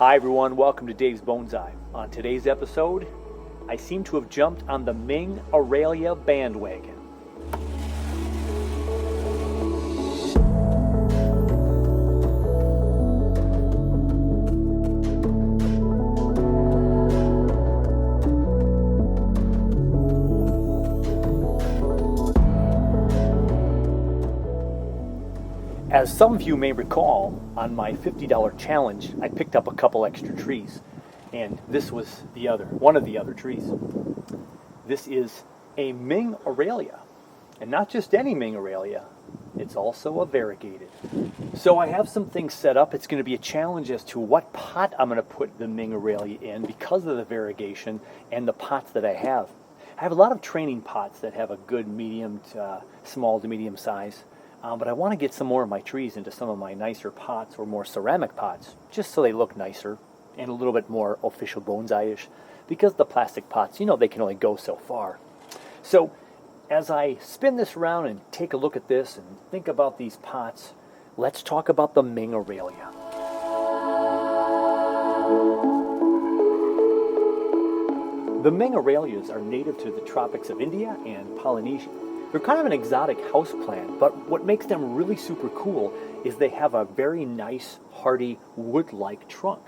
Hi everyone, welcome to Dave's Bonsai. On today's episode, I seem to have jumped on the Ming Aralia bandwagon. As some of you may recall, on my $50 challenge, I picked up a couple extra trees. And this was one of the other trees. This is a Ming Aralia. And not just any Ming Aralia, it's also a variegated. So I have some things set up. It's going to be a challenge as to what pot I'm going to put the Ming Aralia in because of the variegation and the pots that I have. I have a lot of training pots that have a good medium to small to medium size. But I want to get some more of my trees into some of my nicer pots or more ceramic pots, just so they look nicer and a little bit more official bonsai-ish, because the plastic pots, they can only go so far. So as I spin this around and take a look at this and think about these pots, let's talk about the Ming Aralia. The Ming Aralias are native to the tropics of India and Polynesia. They're kind of an exotic houseplant, but what makes them really super cool is they have a very nice, hardy, wood-like trunk.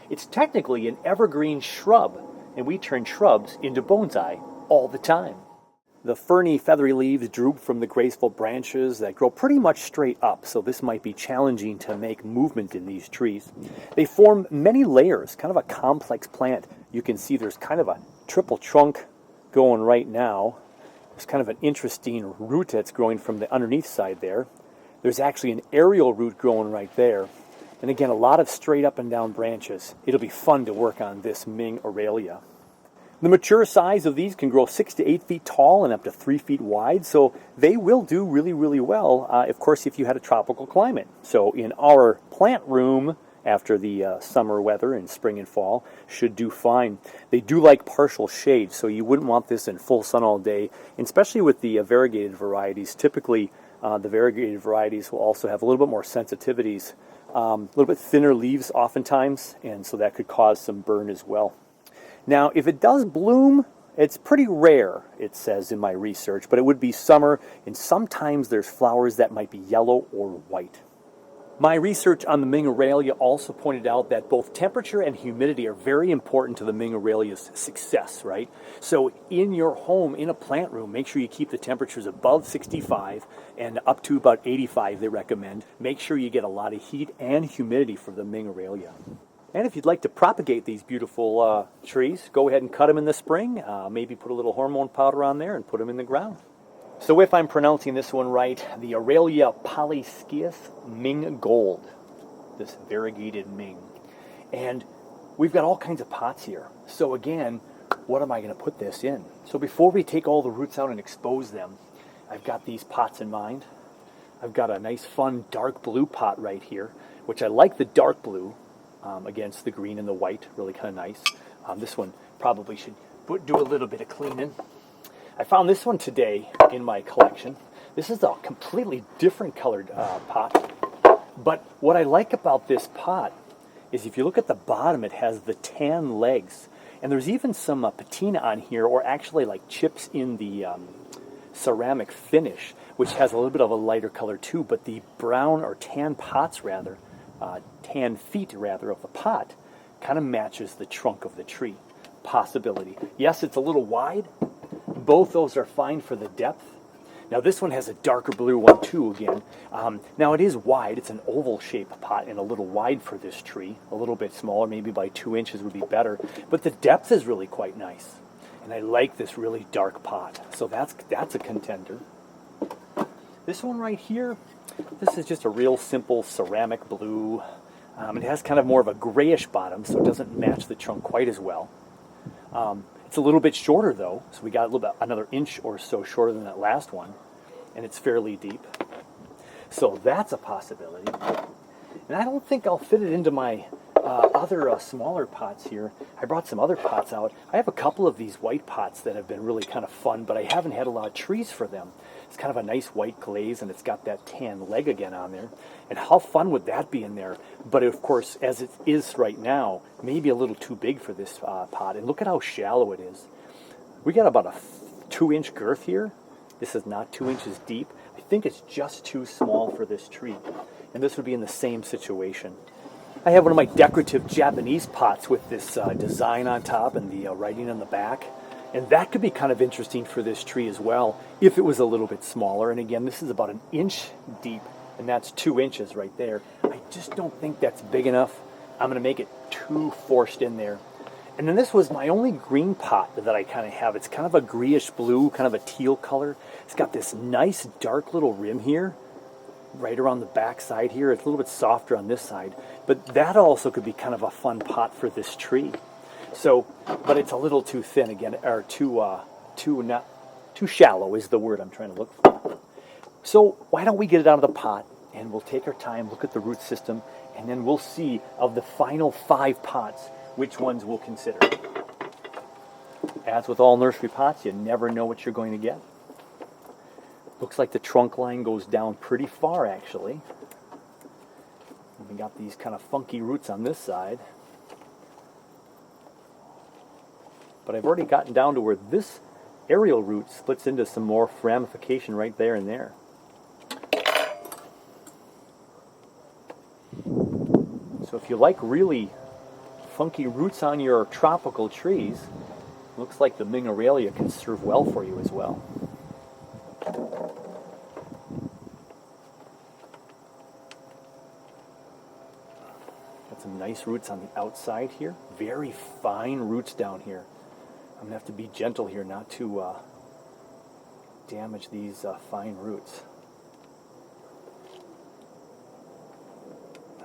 It's technically an evergreen shrub, and we turn shrubs into bonsai all the time. The ferny, feathery leaves droop from the graceful branches that grow pretty much straight up, so this might be challenging to make movement in these trees. They form many layers, kind of a complex plant. You can see there's kind of a triple trunk going right now. There's kind of an interesting root that's growing from the underneath side there. There's actually an aerial root growing right there. And again, a lot of straight up and down branches. It'll be fun to work on this Ming Aralia. The mature size of these can grow 6 to 8 feet tall and up to 3 feet wide, so they will do really, really well, of course, if you had a tropical climate. So in our plant room, after the summer weather in spring and fall, should do fine. They do like partial shade, so you wouldn't want this in full sun all day, and especially with the variegated varieties. Typically, the variegated varieties will also have a little bit more sensitivities, a little bit thinner leaves oftentimes, and so that could cause some burn as well. Now, if it does bloom, it's pretty rare, it says in my research, but it would be summer, and sometimes there's flowers that might be yellow or white. My research on the Ming Aralia also pointed out that both temperature and humidity are very important to the Ming Aralia's success, right? So in your home, in a plant room, make sure you keep the temperatures above 65 and up to about 85, they recommend. Make sure you get a lot of heat and humidity for the Ming Aralia. And if you'd like to propagate these beautiful trees, go ahead and cut them in the spring. Maybe put a little hormone powder on there and put them in the ground. So if I'm pronouncing this one right, the Aralia polyscias Ming Gold, this variegated Ming. And we've got all kinds of pots here. So again, what am I going to put this in? So before we take all the roots out and expose them, I've got these pots in mind. I've got a nice fun dark blue pot right here, which I like the dark blue against the green and the white, really kind of nice. This one probably should do a little bit of cleaning. I found this one today in my collection. This is a completely different colored pot. But what I like about this pot is if you look at the bottom, it has the tan legs. And there's even some patina on here, or actually like chips in the ceramic finish, which has a little bit of a lighter color too. But the brown or tan pots rather, tan feet rather of the pot, kind of matches the trunk of the tree. Possibility. Yes, it's a little wide. Both those are fine for the depth. Now this one has a darker blue one too again. Now it is wide. It's an oval shaped pot and a little wide for this tree. A little bit smaller, maybe by 2 inches would be better. But the depth is really quite nice. And I like this really dark pot. So that's a contender. This one right here, this is just a real simple ceramic blue. It has kind of more of a grayish bottom, so it doesn't match the trunk quite as well. It's a little bit shorter though, so we got a little bit, another inch or so shorter than that last one, and it's fairly deep. So that's a possibility. And I don't think I'll fit it into my other smaller pots here. I brought some other pots out. I have a couple of these white pots that have been really kind of fun, but I haven't had a lot of trees for them. It's kind of a nice white glaze, and it's got that tan leg again on there. And how fun would that be in there? But of course, as it is right now, maybe a little too big for this pot. And look at how shallow it is. We got about a 2-inch girth here. This is not 2 inches deep. I think it's just too small for this tree. And this would be in the same situation. I have one of my decorative Japanese pots with this design on top and the writing on the back. And that could be kind of interesting for this tree as well, if it was a little bit smaller. And again, this is about 1 inch deep, and that's 2 inches right there. I just don't think that's big enough. I'm going to make it too forced in there. And then this was my only green pot that I kind of have. It's kind of a greyish blue, kind of a teal color. It's got this nice dark little rim here, right around the back side here. It's a little bit softer on this side. But that also could be kind of a fun pot for this tree. So, but it's a little too thin again, or too shallow is the word I'm trying to look for. So why don't we get it out of the pot, and we'll take our time, look at the root system, and then we'll see of the final 5 pots, which ones we'll consider. As with all nursery pots, you never know what you're going to get. Looks like the trunk line goes down pretty far, actually. And we got these kind of funky roots on this side. But I've already gotten down to where this aerial root splits into some more ramification right there and there. So if you like really funky roots on your tropical trees, looks like the Ming Aralia can serve well for you as well. Got some nice roots on the outside here. Very fine roots down here. I'm going to have to be gentle here not to damage these fine roots.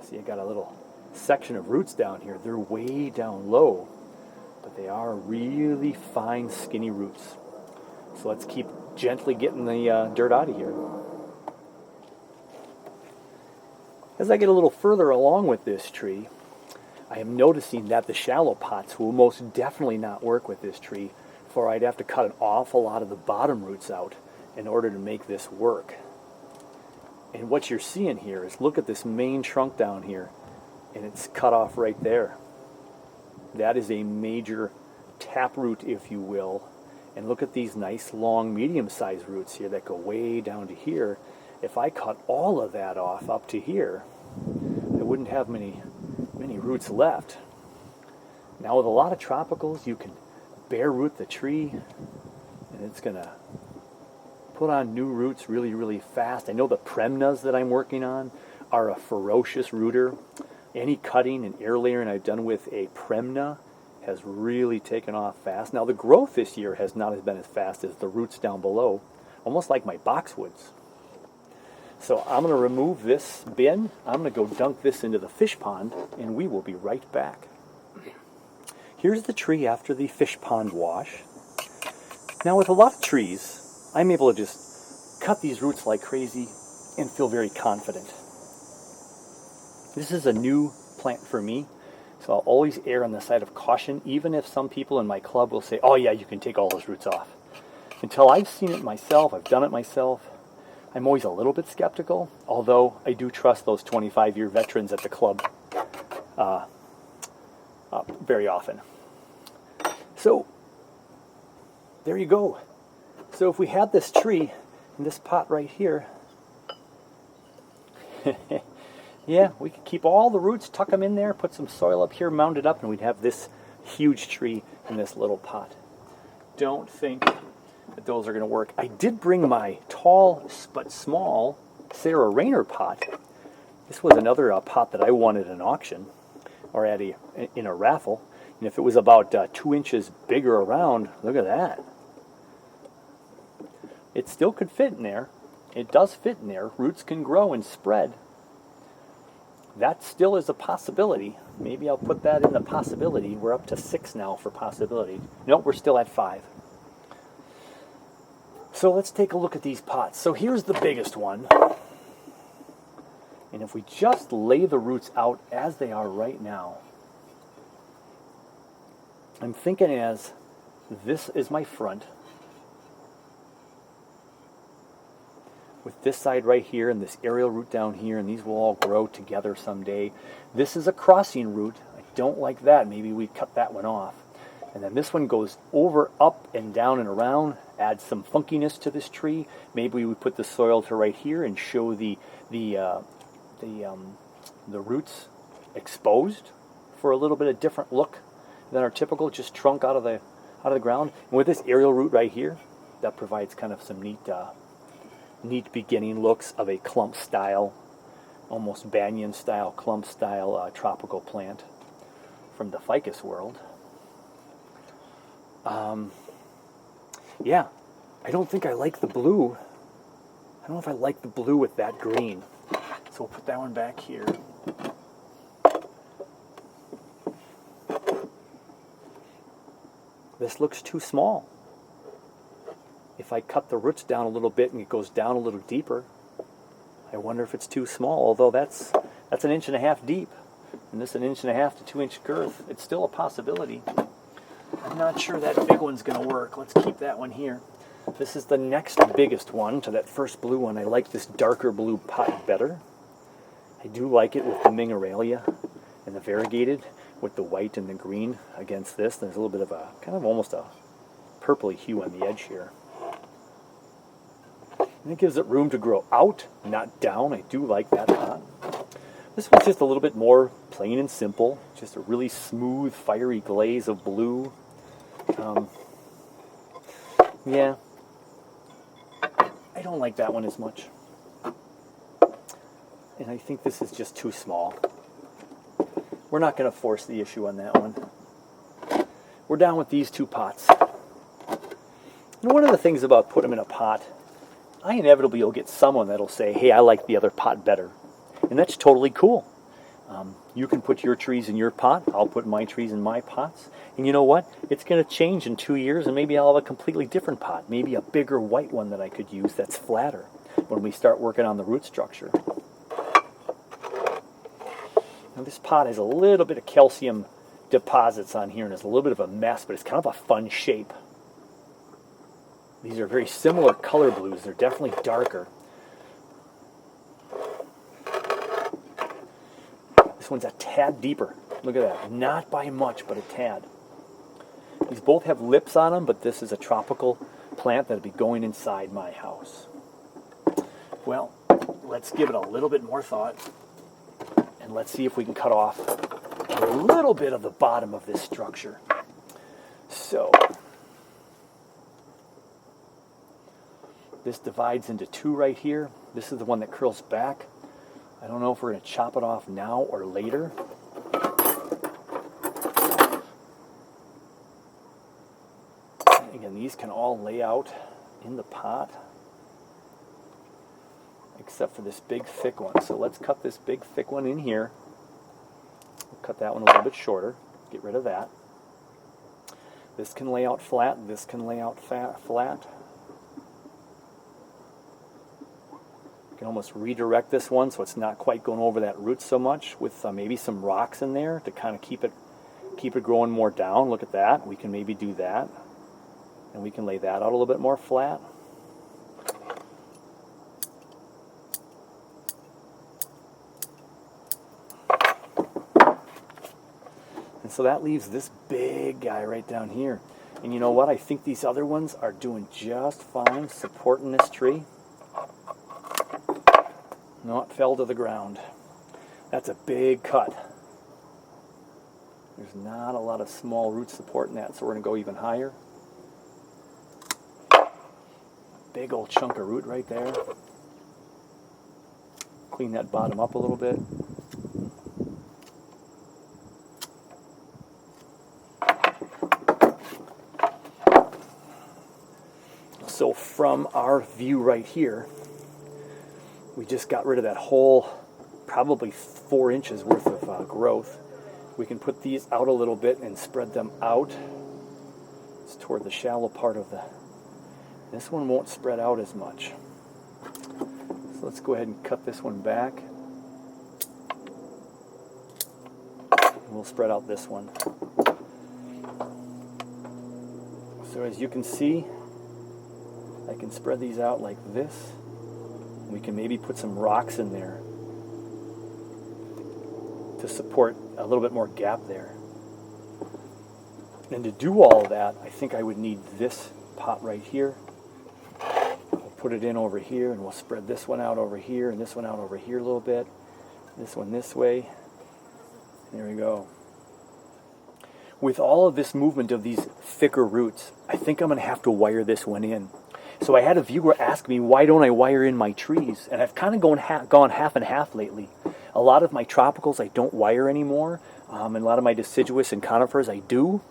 See, I got a little section of roots down here. They're way down low, but they are really fine, skinny roots. So let's keep gently getting the dirt out of here. As I get a little further along with this tree, I am noticing that the shallow pots will most definitely not work with this tree, for I'd have to cut an awful lot of the bottom roots out in order to make this work. And what you're seeing here is, look at this main trunk down here, and it's cut off right there. That is a major taproot, if you will. And look at these nice long medium-sized roots here that go way down to here. If I cut all of that off up to here, I wouldn't have many roots left. Now with a lot of tropicals, you can bare root the tree, and it's going to put on new roots really, really fast. I know the Premnas that I'm working on are a ferocious rooter. Any cutting and air layering I've done with a Premna has really taken off fast. Now the growth this year has not been as fast as the roots down below, almost like my boxwoods. So I'm going to remove this bin. I'm going to go dunk this into the fish pond, and we will be right back. Here's the tree after the fish pond wash. Now with a lot of trees, I'm able to just cut these roots like crazy and feel very confident. This is a new plant for me, so I'll always err on the side of caution, even if some people in my club will say, oh yeah, you can take all those roots off. Until I've seen it myself, I've done it myself, I'm always a little bit skeptical, although I do trust those 25-year veterans at the club very often. So, there you go. So if we had this tree in this pot right here, yeah, we could keep all the roots, tuck them in there, put some soil up here, mound it up, and we'd have this huge tree in this little pot. Don't think that those are going to work. I did bring my tall but small Sarah Rayner pot. This was another pot that I won at an auction or in a raffle. And if it was about 2 inches bigger around, look at that. It still could fit in there. It does fit in there. Roots can grow and spread. That still is a possibility. Maybe I'll put that in the possibility. We're up to 6 now for possibility. Nope, we're still at 5. So let's take a look at these pots. So here's the biggest one. And if we just lay the roots out as they are right now, I'm thinking as this is my front, with this side right here and this aerial root down here, and these will all grow together someday. This is a crossing root. I don't like that. Maybe we cut that one off. And then this one goes over, up, and down and around, adds some funkiness to this tree. Maybe we put the soil to right here and show the roots exposed for a little bit of different look than our typical just trunk out of the ground. And with this aerial root right here, that provides kind of some neat beginning looks of a clump style, almost banyan style, clump style tropical plant from the ficus world. Yeah, I don't think I like the blue. I don't know if I like the blue with that green. So we'll put that one back here. This looks too small. If I cut the roots down a little bit and it goes down a little deeper, I wonder if it's too small, although that's 1.5 inches deep, and this 1.5 inch to 2 inch girth. It's still a possibility. I'm not sure that big one's going to work. Let's keep that one here. This is the next biggest one to that first blue one. I like this darker blue pot better. I do like it with the Ming Aralia and the variegated with the white and the green against this. There's a little bit of a kind of almost a purpley hue on the edge here. And it gives it room to grow out, not down. I do like that pot. This one's just a little bit more plain and simple. Just a really smooth, fiery glaze of blue. Yeah, I don't like that one as much. And I think this is just too small. We're not going to force the issue on that one. We're down with these two pots. And one of the things about putting them in a pot, I inevitably will get someone that'll say, hey, I like the other pot better. And that's totally cool. You can put your trees in your pot. I'll put my trees in my pots. And you know what? It's going to change in 2 years, and maybe I'll have a completely different pot. Maybe a bigger white one that I could use that's flatter when we start working on the root structure. Now this pot has a little bit of calcium deposits on here, and it's a little bit of a mess, but it's kind of a fun shape. These are very similar color blues. They're definitely darker. This one's a tad deeper. Look at that. Not by much, but a tad. These both have lips on them, but this is a tropical plant that'll be going inside my house. Well, let's give it a little bit more thought, and let's see if we can cut off a little bit of the bottom of this structure. So, this divides into two right here. This is the one that curls back. I don't know if we're going to chop it off now or later. Again, these can all lay out in the pot, except for this big thick one. So let's cut this big thick one in here. We'll cut that one a little bit shorter. Get rid of that. This can lay out flat. This can lay out flat. Can almost redirect this one so it's not quite going over that root so much with maybe some rocks in there to kind of keep it growing more down. Look at that. We can maybe do that, and we can lay that out a little bit more flat. And so that leaves this big guy right down here. And you know what? I think these other ones are doing just fine supporting this tree. No, it fell to the ground. That's a big cut. There's not a lot of small root support in that, so we're going to go even higher. Big old chunk of root right there. Clean that bottom up a little bit. So from our view right here, we just got rid of that whole, probably 4 inches worth of growth. We can put these out a little bit and spread them out. It's toward the shallow part of the... This one won't spread out as much. So let's go ahead and cut this one back. And we'll spread out this one. So as you can see, I can spread these out like this. We can maybe put some rocks in there to support a little bit more gap there. And to do all of that, I think I would need this pot right here. We'll put it in over here, and we'll spread this one out over here, and this one out over here a little bit. This one this way. There we go. With all of this movement of these thicker roots, I think I'm going to have to wire this one in. So I had a viewer ask me, why don't I wire in my trees? And I've kind of gone half and half lately. A lot of my tropicals I don't wire anymore, and a lot of my deciduous and conifers I do.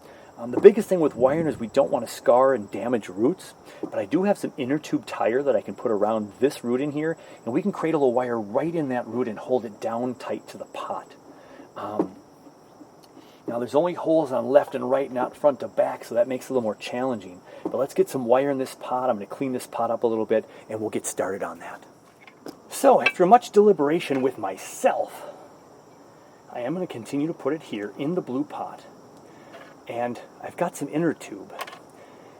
The biggest thing with wiring is we don't want to scar and damage roots, but I do have some inner tube tire that I can put around this root in here, and we can cradle a wire right in that root and hold it down tight to the pot. Now there's only holes on left and right, not front to back, so that makes it a little more challenging. But let's get some wire in this pot. I'm going to clean this pot up a little bit, and we'll get started on that. So after much deliberation with myself, I am going to continue to put it here in the blue pot. And I've got some inner tube.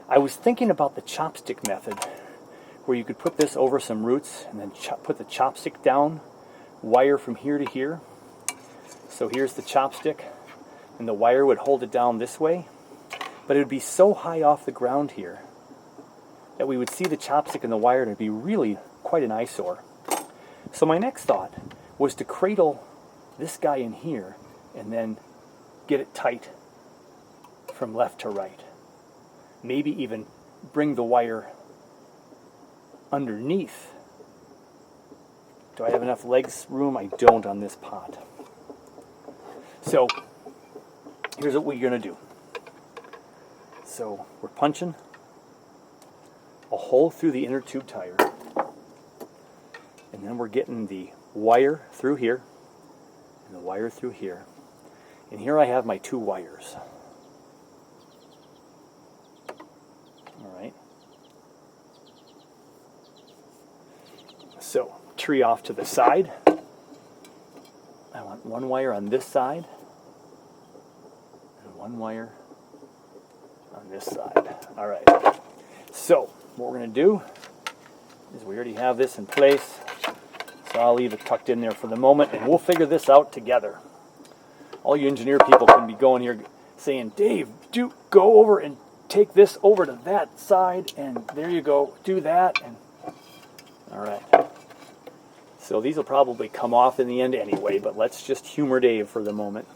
I was thinking about the chopstick method, where you could put this over some roots and then put the chopstick down, wire from here to here. So here's the chopstick, and the wire would hold it down this way. But it would be so high off the ground here that we would see the chopstick and the wire, and it would be really quite an eyesore. So my next thought was to cradle this guy in here and then get it tight from left to right. Maybe even bring the wire underneath. Do I have enough legs room? I don't on this pot. So here's what we're going to do. So we're punching a hole through the inner tube tire, and then we're getting the wire through here and the wire through here. And here I have my two wires. Alright. So, tree off to the side. I want one wire on this side and one wire on this side. Alright. So, what we're going to do is we already have this in place. So I'll leave it tucked in there for the moment, and we'll figure this out together. All you engineer people can be going here saying, Dave, go over and take this over to that side, and there you go, do that. And all right. So these will probably come off in the end anyway, but let's just humor Dave for the moment.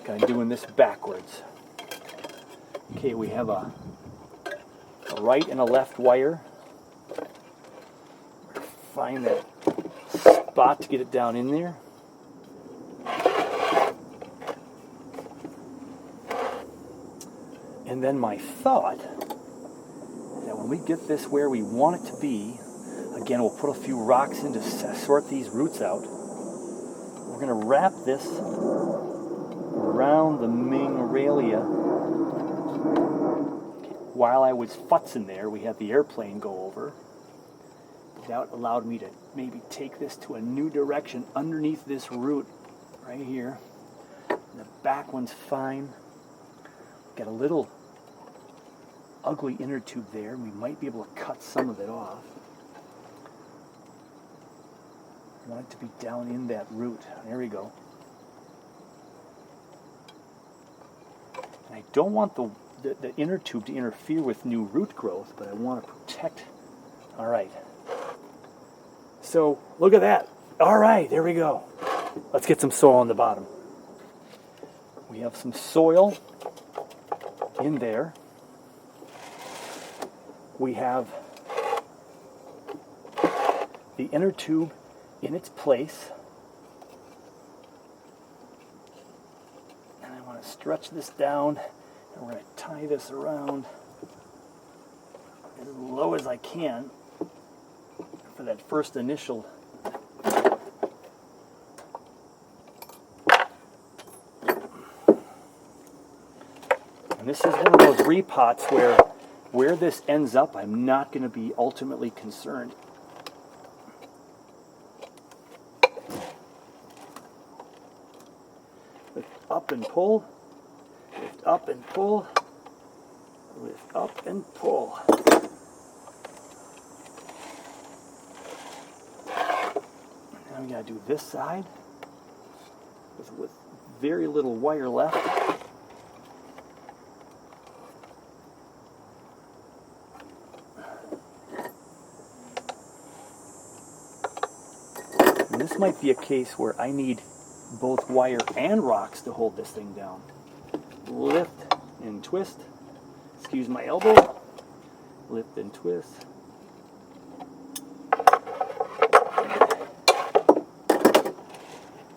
Kind of doing this backwards. Okay, we have a right and a left wire. Find that spot to get it down in there. And then my thought is that when we get this where we want it to be, again, we'll put a few rocks in to sort these roots out. We're going to wrap this around the Ming Aralia. While I was futzing there, we had the airplane go over. That allowed me to maybe take this to a new direction underneath this root right here. The back one's fine. Got a little ugly inner tube there. We might be able to cut some of it off. I want it to be down in that root. There we go. And I don't want the inner tube to interfere with new root growth, but I want to protect. All right. So, look at that. All right, there we go. Let's get some soil on the bottom. We have some soil in there. We have the inner tube in its place. And I want to stretch this down, and we're going to tie this around as low as I can for that first initial. And this is one of those repots where this ends up, I'm not going to be ultimately concerned. Lift up and pull, lift up and pull, lift up and pull. Now we gotta do this side with very little wire left. And this might be a case where I need both wire and rocks to hold this thing down. Lift and twist. Excuse my elbow. Lift and twist.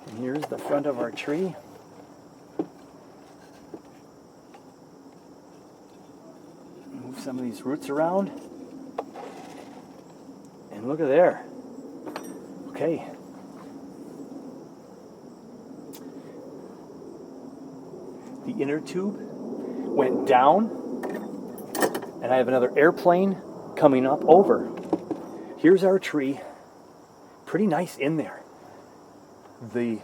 And here's the front of our tree. Move some of these roots around. And look at there. Okay. The inner tube went down, and I have another airplane coming up over. Here's our tree. Pretty nice in there. The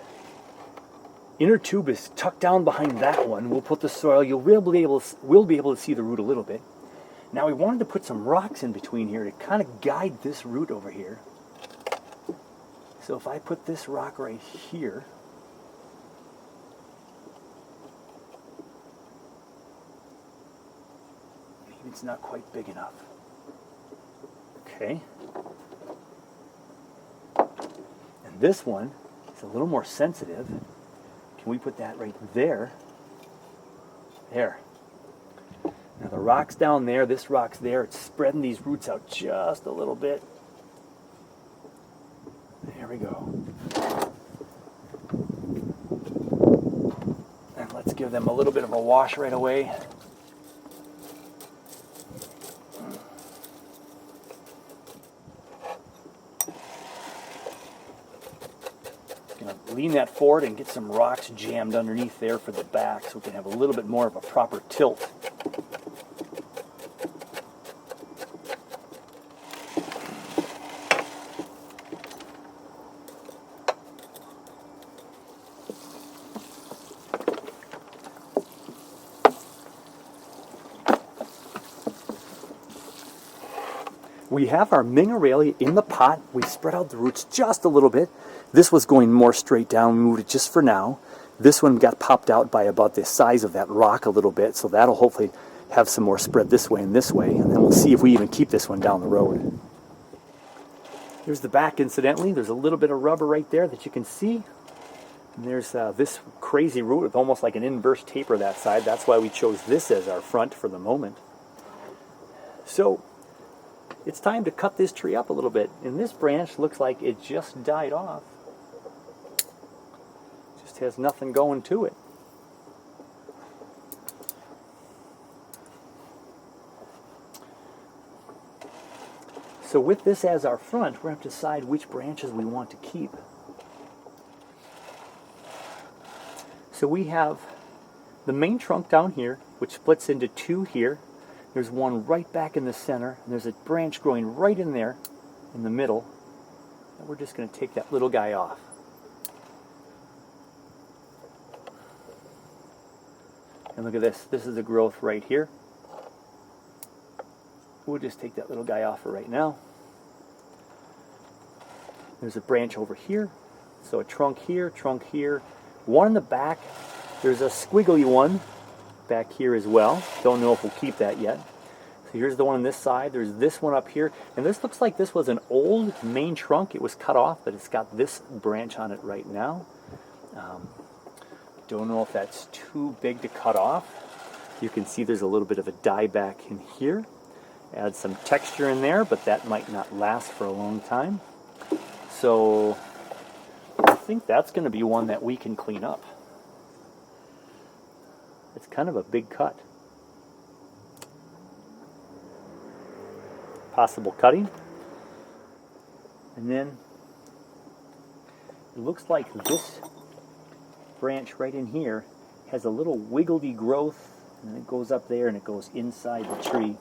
inner tube is tucked down behind that one. We'll put the soil. We'll be able to see the root a little bit. Now we wanted to put some rocks in between here to kind of guide this root over here. So if I put this rock right here, maybe it's not quite big enough. Okay. And this one is a little more sensitive. Can we put that right there? There. Now the rock's down there, this rock's there. It's spreading these roots out just a little bit. There we go. And let's give them a little bit of a wash right away. Lean that forward and get some rocks jammed underneath there for the back so we can have a little bit more of a proper tilt. We have our Ming Aralia in the pot. We spread out the roots just a little bit. This was going more straight down. We moved it just for now. This one got popped out by about the size of that rock a little bit, so that'll hopefully have some more spread this way and this way, and then we'll see if we even keep this one down the road. Here's the back, incidentally. There's a little bit of rubber right there that you can see. And there's this crazy root with almost like an inverse taper that side. That's why we chose this as our front for the moment. So it's time to cut this tree up a little bit. And this branch looks like it just died off. Just has nothing going to it. So with this as our front, we're going to have to decide which branches we want to keep. So we have the main trunk down here, which splits into two here. There's one right back in the center, and there's a branch growing right in there in the middle. And we're just going to take that little guy off. And look at this. This is the growth right here. We'll just take that little guy off for right now. There's a branch over here. So a trunk here, one in the back. There's a squiggly one back here as well. Don't know if we'll keep that yet. So here's the one on this side. There's this one up here. And this looks like this was an old main trunk. It was cut off, but it's got this branch on it right now. Don't know if that's too big to cut off. You can see there's a little bit of a dieback in here. Add some texture in there, but that might not last for a long time. So I think that's going to be one that we can clean up. It's kind of a big cut. Possible cutting. And then it looks like this branch right in here has a little wiggly growth, and it goes up there and it goes inside the tree.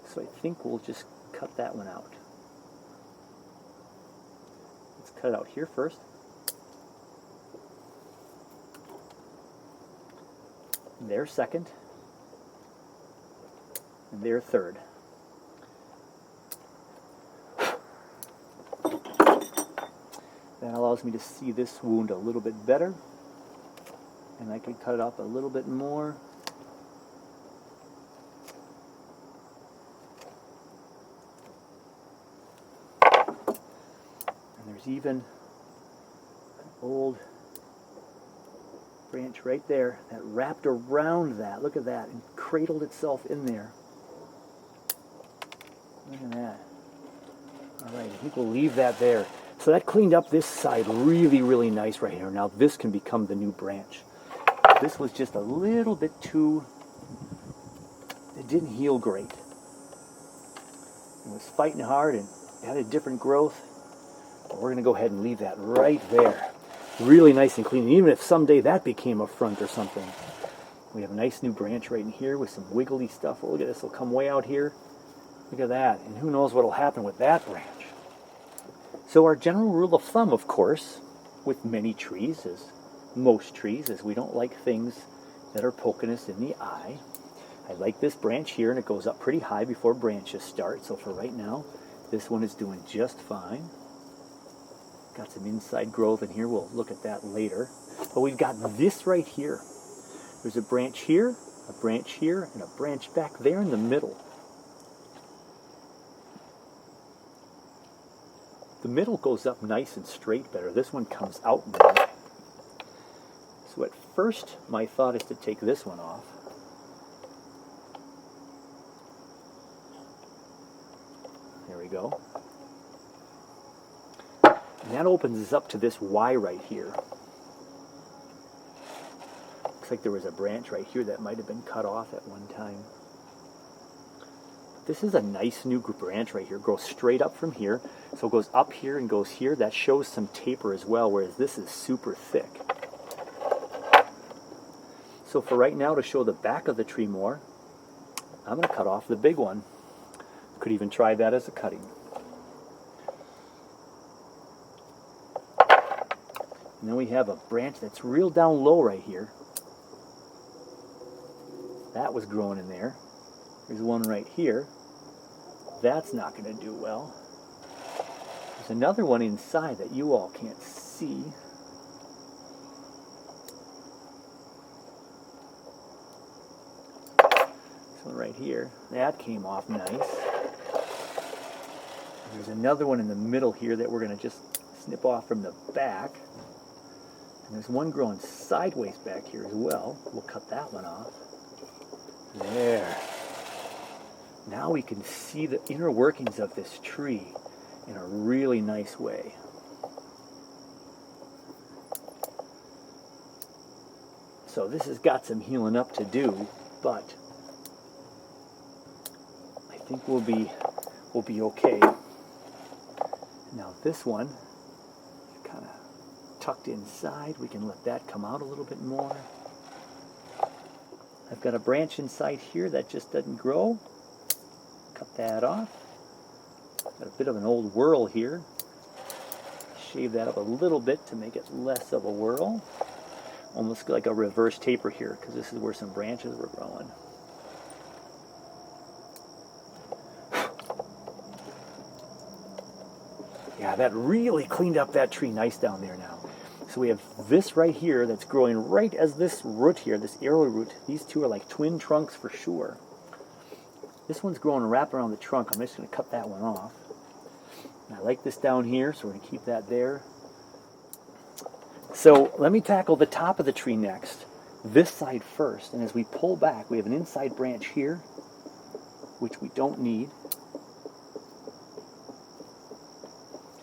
So I think we'll just cut that one out. Let's cut it out here first. There second. And there third. That allows me to see this wound a little bit better. And I can cut it off a little bit more. And there's even an old branch right there that wrapped around that. Look at that, and cradled itself in there. Look at that. All right, I think we'll leave that there. So that cleaned up this side really, really nice right here. Now this can become the new branch. This was just a little bit too, it didn't heal great. It was fighting hard and had a different growth. But we're going to go ahead and leave that right there. Really nice and clean. And even if someday that became a front or something, we have a nice new branch right in here with some wiggly stuff. Oh, look at this, it'll come way out here. Look at that. And who knows what will happen with that branch. So our general rule of thumb, of course, with many trees, is most trees, is we don't like things that are poking us in the eye. I like this branch here, and it goes up pretty high before branches start. So for right now, this one is doing just fine. Got some inside growth in here. We'll look at that later. But we've got this right here. There's a branch here, and a branch back there in the middle. The middle goes up nice and straight better. This one comes out more. So at first, my thought is to take this one off. There we go. And that opens us up to this Y right here. Looks like there was a branch right here that might have been cut off at one time. This is a nice new branch right here. It grows straight up from here. So it goes up here and goes here. That shows some taper as well, whereas this is super thick. So for right now, to show the back of the tree more, I'm going to cut off the big one. Could even try that as a cutting. And then we have a branch that's real down low right here. That was growing in there. There's one right here. That's not going to do well. There's another one inside that you all can't see. This one right here. That came off nice. There's another one in the middle here that we're going to just snip off from the back. And there's one growing sideways back here as well. We'll cut that one off. There. Now we can see the inner workings of this tree in a really nice way. So this has got some healing up to do, but I think we'll be okay. Now this one is kind of tucked inside. We can let that come out a little bit more. I've got a branch inside here that just doesn't grow. Cut that off. Got a bit of an old whorl here. Shave that up a little bit to make it less of a whorl. Almost like a reverse taper here, because this is where some branches were growing. Yeah, that really cleaned up that tree nice down there now. So we have this right here that's growing right as this root here, this arrow root. These two are like twin trunks for sure. This one's growing wrap around the trunk. I'm just going to cut that one off. And I like this down here, so we're going to keep that there. So let me tackle the top of the tree next. This side first. And as we pull back, we have an inside branch here, which we don't need.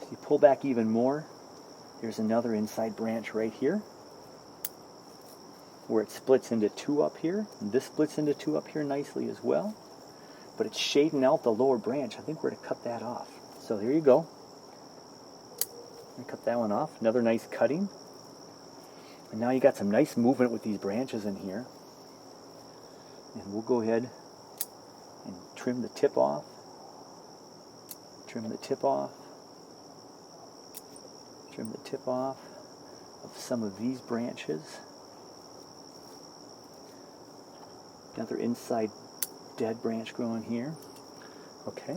So you pull back even more. There's another inside branch right here, where it splits into two up here. And this splits into two up here nicely as well. But it's shading out the lower branch. I think we're going to cut that off. So there you go. I cut that one off. Another nice cutting. And now you got some nice movement with these branches in here. And we'll go ahead and trim the tip off. Trim the tip off. Trim the tip off of some of these branches. Another inside dead branch growing here. Okay.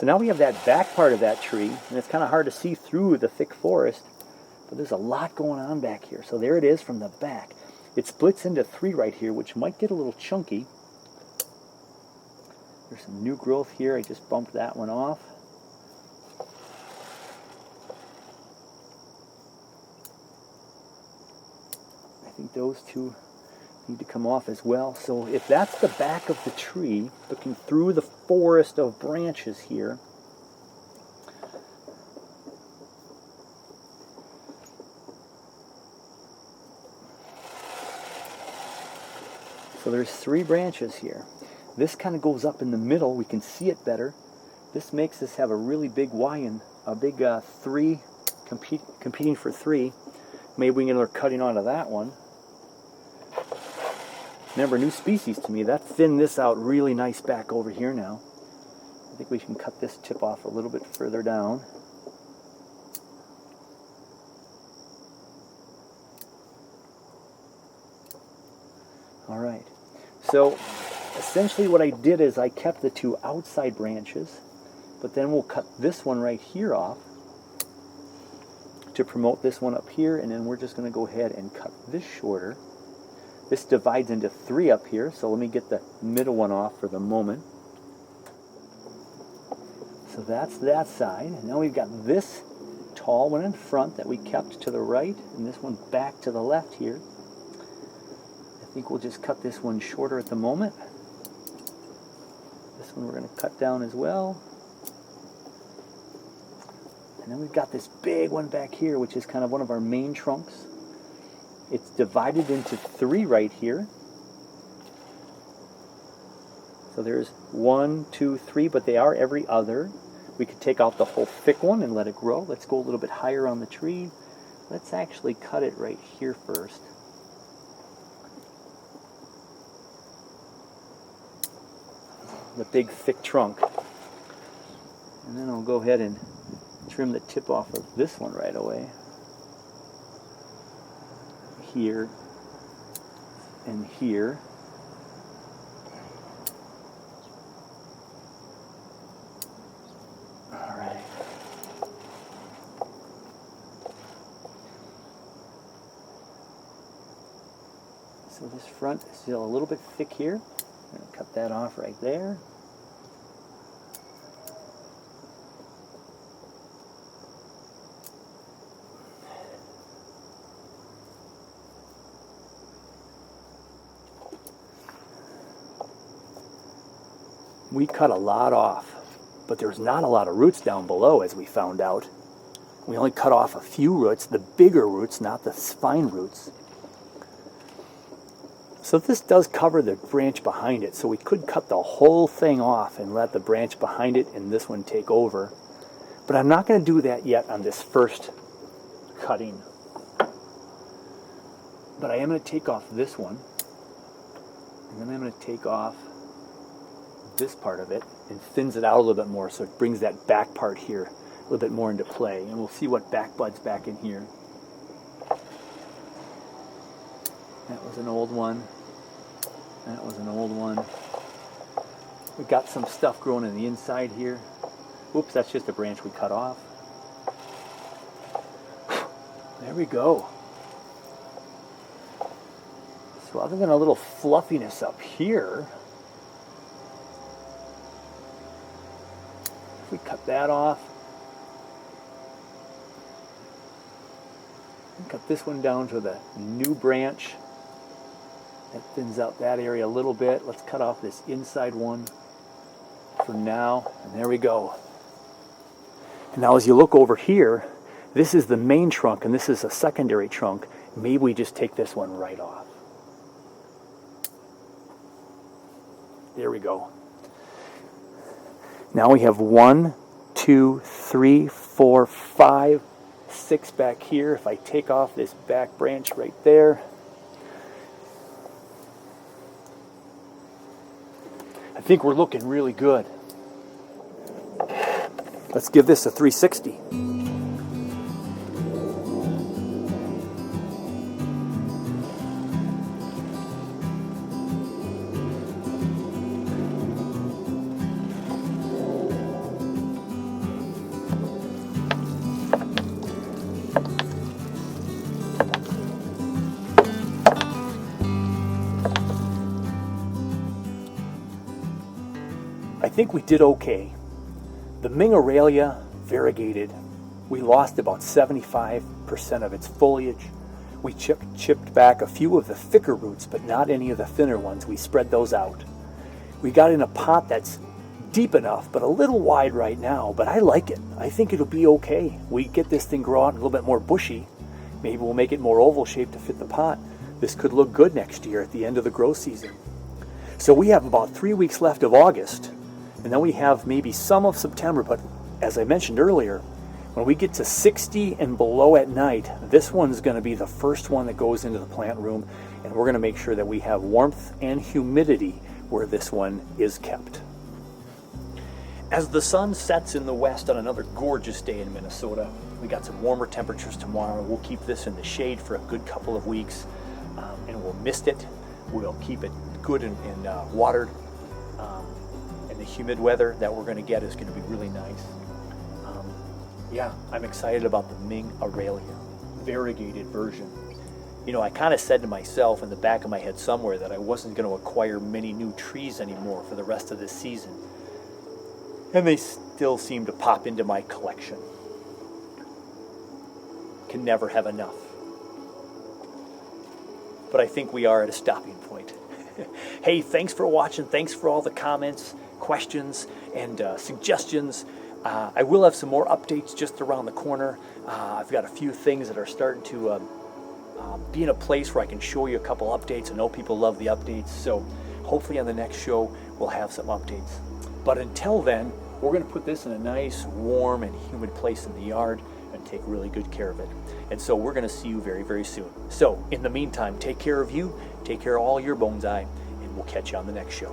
So now we have that back part of that tree, and it's kind of hard to see through the thick forest, but there's a lot going on back here. So there it is from the back. It splits into 3 right here, which might get a little chunky. There's some new growth here. I just bumped that one off. I think those 2 need to come off as well. So if that's the back of the tree, looking through the forest of branches here, so there's 3 branches here. This kind of goes up in the middle. We can see it better. This makes this have a really big Y and a big 3 competing for 3. Maybe we can get another cutting onto that one. Remember, new species to me. That thinned this out really nice back over here now. I think we can cut this tip off a little bit further down. All right. So essentially what I did is I kept the 2 outside branches, but then we'll cut this one right here off to promote this one up here, and then we're just going to go ahead and cut this shorter. This divides into 3 up here, so let me get the middle one off for the moment. So that's that side. And now we've got this tall one in front that we kept to the right, and this one back to the left here. I think we'll just cut this one shorter at the moment. This one we're going to cut down as well. And then we've got this big one back here, which is kind of one of our main trunks. It's divided into 3 right here. So there's 1, 2, 3, but they are every other. We could take out the whole thick one and let it grow. Let's go a little bit higher on the tree. Let's actually cut it right here first. The big thick trunk. And then I'll go ahead and trim the tip off of this one right away. Here and here. All right. So this front is still a little bit thick here. I'm going to cut that off right there. We cut a lot off, but there's not a lot of roots down below, as we found out. We only cut off a few roots, the bigger roots, not the spine roots. So this does cover the branch behind it, so we could cut the whole thing off and let the branch behind it and this one take over. But I'm not going to do that yet on this first cutting. But I am going to take off this one, and then I'm going to take off this part of it and thins it out a little bit more, so it brings that back part here a little bit more into play. And we'll see what back buds back in here. That was an old one. That was an old one. We got some stuff growing in the inside here. Oops, that's just a branch we cut off. There we go. So other than a little fluffiness up here, we cut that off. And cut this one down to the new branch. That thins out that area a little bit. Let's cut off this inside one for now. And there we go. And now as you look over here, this is the main trunk and this is a secondary trunk. Maybe we just take this one right off. There we go. Now we have 1, 2, 3, 4, 5, 6 back here. If I take off this back branch right there, I think we're looking really good. Let's give this a 360. think we did okay. The Ming Aralia variegated, we lost about 75% of its foliage. We chipped back a few of the thicker roots, but not any of the thinner ones. We spread those out. We got in a pot that's deep enough, but a little wide right now, but I like it. I think it'll be okay. We get this thing grow out a little bit more bushy. Maybe we'll make it more oval shaped to fit the pot. This could look good next year at the end of the grow season. So we have about 3 weeks left of August, and then we have maybe some of September, but as I mentioned earlier, when we get to 60 and below at night, this one's going to be the first one that goes into the plant room, and we're going to make sure that we have warmth and humidity where this one is kept. As the sun sets in the west on another gorgeous day in Minnesota, we got some warmer temperatures tomorrow. We'll keep this in the shade for a good couple of weeks, and we'll mist it. We'll keep it good and watered, and the humid weather that we're going to get is going to be really nice. Yeah, I'm excited about the Ming Aralia variegated version. You know, I kind of said to myself in the back of my head somewhere that I wasn't going to acquire many new trees anymore for the rest of this season. And they still seem to pop into my collection. Can never have enough. But I think we are at a stopping point. Hey, thanks for watching. Thanks for all the comments, questions, and suggestions. I will have some more updates just around the corner. I've got a few things that are starting to be in a place where I can show you a couple updates. I know people love the updates, so hopefully on the next show we'll have some updates. But until then, we're going to put this in a nice, warm, and humid place in the yard and take really good care of it. And so we're going to see you very, very soon. So in the meantime, take care of you, take care of all your bonsai, and we'll catch you on the next show.